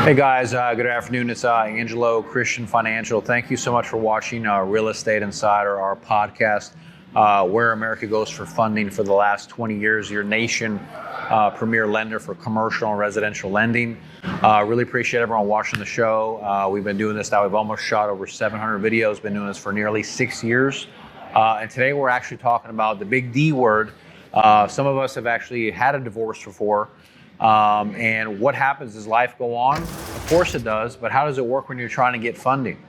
Hey guys, good afternoon. It's Angelo Christian Financial. Thank you so much for watching Real Estate Insider, our podcast, where America goes for funding for the last 20 years. Your nation premier lender for commercial and residential lending. Really appreciate everyone watching the show. We've been doing this now. We've almost shot over 700 videos. Been doing this for nearly 6 years. And today we're actually talking about the big D word. Some of us have actually had a divorce before. And what happens? Does life go on? Of course it does, but how does it work when you're trying to get funding?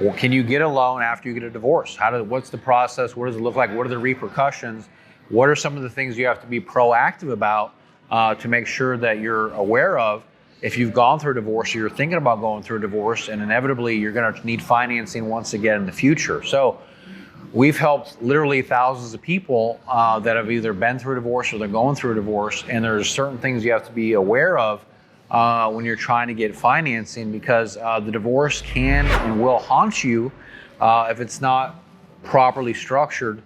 Well, can you get a loan after you get a divorce? What's the process? What does it look like? What are the repercussions? What are some of the things you have to be proactive about to make sure that you're aware of if you've gone through a divorce or you're thinking about going through a divorce, and inevitably you're going to need financing once again in the future. So we've helped literally thousands of people that have either been through a divorce or they're going through a divorce, and there's certain things you have to be aware of when you're trying to get financing, because the divorce can and will haunt you if it's not properly structured.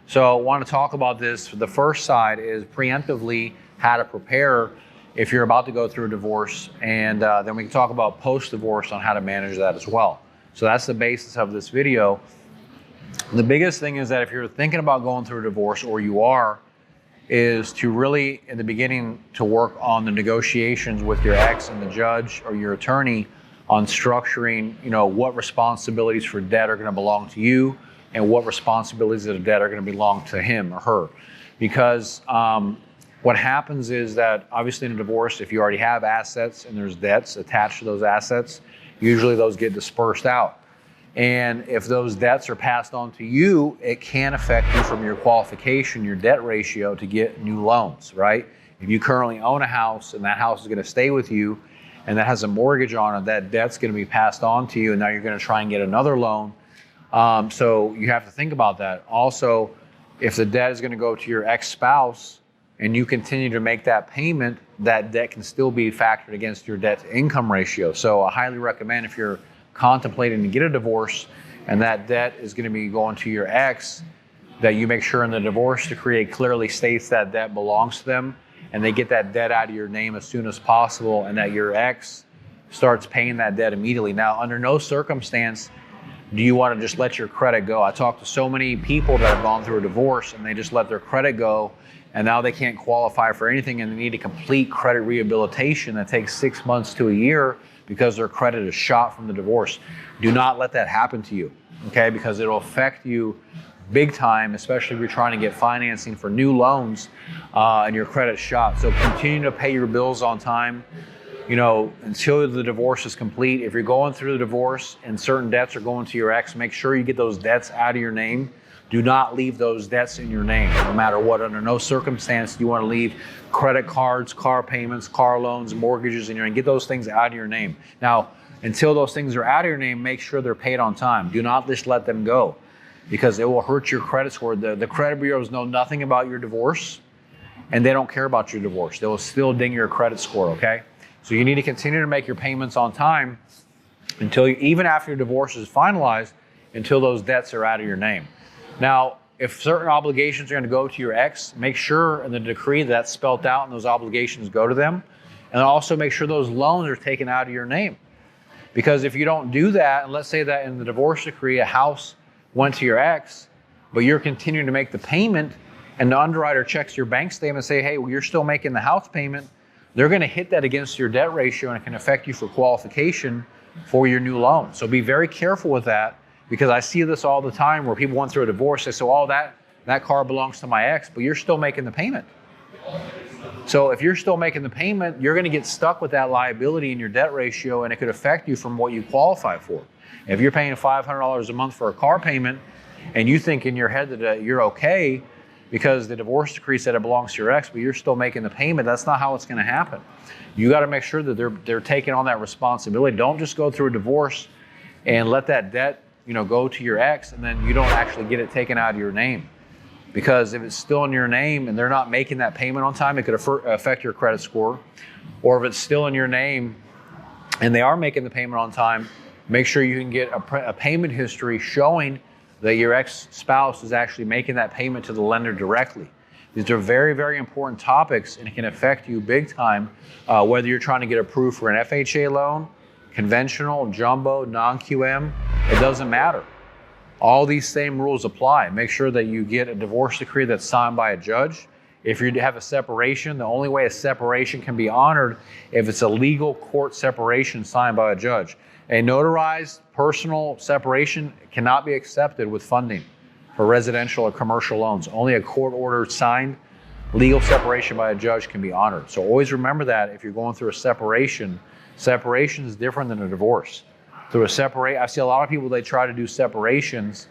So I want to talk about this. The first side is preemptively how to prepare if you're about to go through a divorce, and then we can talk about post-divorce on how to manage that as well. So that's the basis of this video. The biggest thing is that if you're thinking about going through a divorce, or you are, is to really, in the beginning, to work on the negotiations with your ex and the judge or your attorney on structuring, what responsibilities for debt are going to belong to you and what responsibilities of the debt are going to belong to him or her. Because what happens is that obviously in a divorce, if you already have assets and there's debts attached to those assets, usually those get dispersed out. And if those debts are passed on to you, it can affect you from your qualification, your debt ratio to get new loans, right? If you currently own a house and that house is going to stay with you and that has a mortgage on it, that debt's going to be passed on to you, and now you're going to try and get another loan. So you have to think about that. Also, if the debt is going to go to your ex-spouse and you continue to make that payment, that debt can still be factored against your debt to income ratio. So I highly recommend, if you're contemplating to get a divorce and that debt is going to be going to your ex, that you make sure in the divorce decree it clearly states that debt belongs to them, and they get that debt out of your name as soon as possible, and that your ex starts paying that debt immediately. Now, under no circumstance do you want to just let your credit go. I talk to so many people that have gone through a divorce and they just let their credit go, and now they can't qualify for anything, and they need a complete credit rehabilitation that takes 6 months to a year because their credit is shot from the divorce. Do not let that happen to you, okay? Because it'll affect you big time, especially if you're trying to get financing for new loans and your credit's shot. So continue to pay your bills on time, until the divorce is complete. If you're going through the divorce and certain debts are going to your ex, make sure you get those debts out of your name. Do not leave those debts in your name, no matter what. Under no circumstance do you want to leave credit cards, car payments, car loans, mortgages in your name. Get those things out of your name. Now, until those things are out of your name, make sure they're paid on time. Do not just let them go, because it will hurt your credit score. The credit bureaus know nothing about your divorce, and they don't care about your divorce. They will still ding your credit score, okay? So you need to continue to make your payments on time even after your divorce is finalized, until those debts are out of your name. Now, if certain obligations are going to go to your ex, make sure in the decree that's spelled out and those obligations go to them. And also make sure those loans are taken out of your name. Because if you don't do that, and let's say that in the divorce decree, a house went to your ex, but you're continuing to make the payment, and the underwriter checks your bank statement and say, hey, well, you're still making the house payment, they're going to hit that against your debt ratio, and it can affect you for qualification for your new loan. So be very careful with that. Because I see this all the time where people went through a divorce, they say, oh, that car belongs to my ex, but you're still making the payment. So if you're still making the payment, you're going to get stuck with that liability in your debt ratio, and it could affect you from what you qualify for. If you're paying $500 a month for a car payment, and you think in your head that you're okay because the divorce decree said it belongs to your ex, but you're still making the payment, that's not how it's going to happen. You got to make sure that they're taking on that responsibility. Don't just go through a divorce and let that debt go to your ex, and then you don't actually get it taken out of your name. Because if it's still in your name and they're not making that payment on time, it could affect your credit score. Or if it's still in your name and they are making the payment on time, make sure you can get a payment history showing that your ex-spouse is actually making that payment to the lender directly. These are very, very important topics, and it can affect you big time, whether you're trying to get approved for an FHA loan, conventional, jumbo, non-QM, it doesn't matter. All these same rules apply. Make sure that you get a divorce decree that's signed by a judge. If you have a separation, the only way a separation can be honored if it's a legal court separation signed by a judge. A notarized personal separation cannot be accepted with funding for residential or commercial loans. Only a court-ordered signed legal separation by a judge can be honored. So always remember that if you're going through a separation, separation is different than a divorce. Through a I see a lot of people, they try to do separations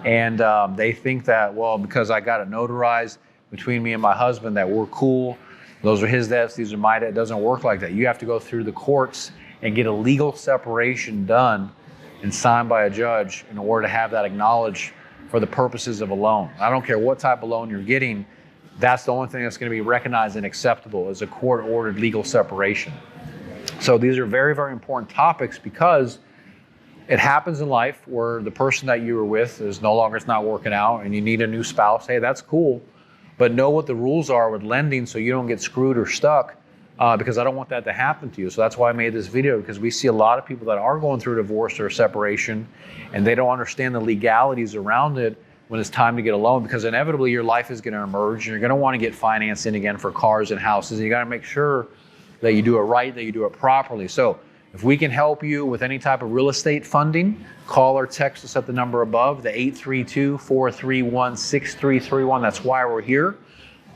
and they think that, well, because I got it notarized between me and my husband that we're cool. Those are his debts, these are my debts. It doesn't work like that. You have to go through the courts and get a legal separation done and signed by a judge in order to have that acknowledged for the purposes of a loan. I don't care what type of loan you're getting, that's the only thing that's going to be recognized and acceptable is a court-ordered legal separation. So these are very, very important topics because it happens in life where the person that you were with is no longer, it's not working out and you need a new spouse. Hey, that's cool. But know what the rules are with lending so you don't get screwed or stuck because I don't want that to happen to you. So that's why I made this video, because we see a lot of people that are going through a divorce or a separation and they don't understand the legalities around it when it's time to get a loan, because inevitably your life is going to emerge and you're going to want to get financing again for cars and houses. And you got to make sure that you do it right, that you do it properly. So if we can help you with any type of real estate funding, call or text us at the number above, the 832-431-6331. That's why we're here.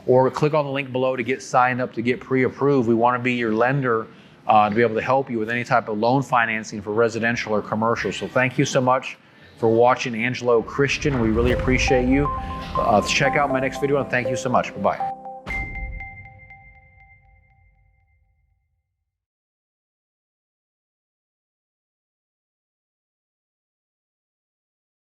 Or click on the link below to get signed up to get pre-approved. We want to be your lender to be able to help you with any type of loan financing for residential or commercial. So thank you so much for watching Angelo Christian. We really appreciate you. Check out my next video and thank you so much. Bye-bye.